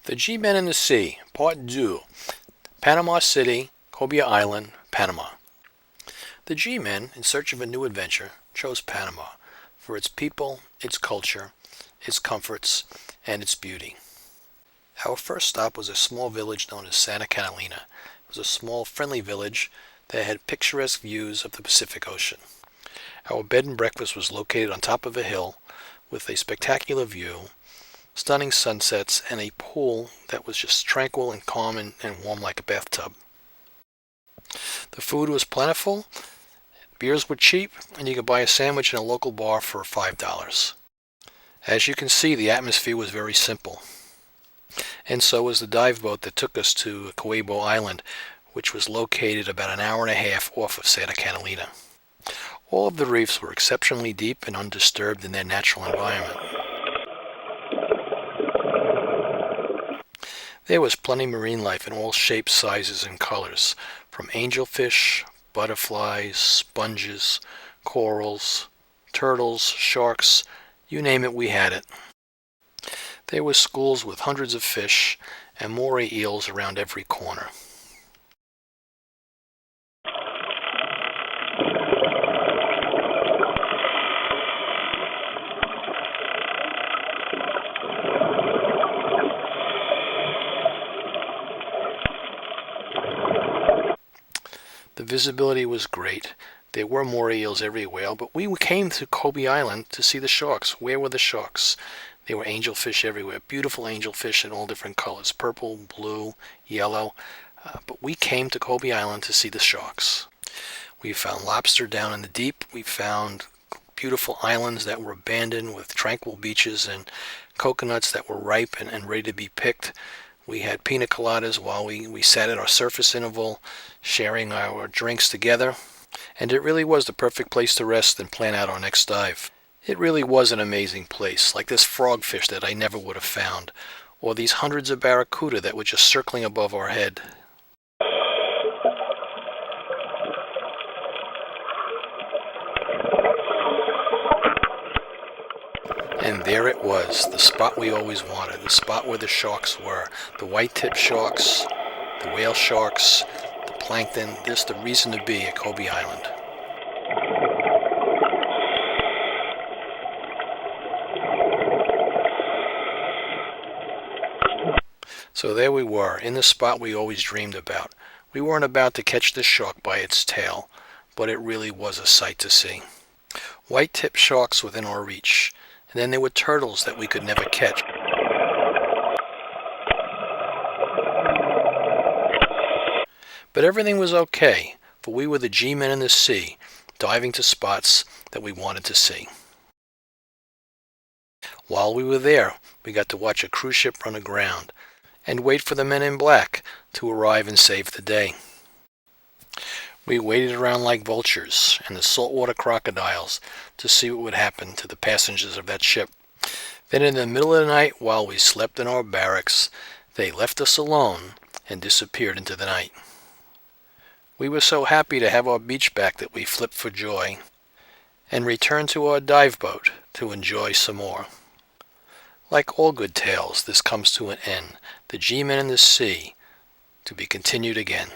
The G-Men in the Sea, Part Deux, Panama City, Coiba Island, Panama. The G-Men, in search of a new adventure, chose Panama for its people, its culture, its comforts, and its beauty. Our first stop was a small village known as Santa Catalina. It was a small, friendly village that had picturesque views of the Pacific Ocean. Our bed and breakfast was located on top of a hill with a spectacular view, stunning sunsets, and a pool that was just tranquil and calm and warm like a bathtub. The food was plentiful, beers were cheap, and you could buy a sandwich in a local bar for $5. As you can see, the atmosphere was very simple. And so was the dive boat that took us to Coiba Island, which was located about an hour and a half off of Santa Catalina. All of the reefs were exceptionally deep and undisturbed in their natural environment. There was plenty of marine life in all shapes, sizes, and colors, from angelfish, butterflies, sponges, corals, turtles, sharks, you name it, we had it. There were schools with hundreds of fish and moray eels around every corner. The visibility was great. There were moray eels everywhere, but we came to Coiba Island to see the sharks. Where were the sharks? There were angelfish everywhere, beautiful angelfish in all different colors, purple, blue, yellow. But we came to Coiba Island to see the sharks. We found lobster down in the deep. We found beautiful islands that were abandoned with tranquil beaches and coconuts that were ripe and ready to be picked. We had pina coladas while we sat at our surface interval, sharing our drinks together. And it really was the perfect place to rest and plan out our next dive. It really was an amazing place, like this frogfish that I never would have found, or these hundreds of barracuda that were just circling above our head. And there it was, the spot we always wanted, the spot where the sharks were, the white-tipped sharks, the whale sharks, the plankton. This is the reason to be at Coiba Island. So there we were, in the spot we always dreamed about. We weren't about to catch the shark by its tail, but it really was a sight to see. White-tipped sharks within our reach, and then there were turtles that we could never catch. But everything was okay, for we were the G-Men in the sea, diving to spots that we wanted to see. While we were there, we got to watch a cruise ship run aground and wait for the men in black to arrive and save the day. We waited around like vultures and the saltwater crocodiles to see what would happen to the passengers of that ship. Then in the middle of the night, while we slept in our barracks, they left us alone and disappeared into the night. We were so happy to have our beach back that we flipped for joy and returned to our dive boat to enjoy some more. Like all good tales, this comes to an end. The G-Men in the Sea, to be continued again.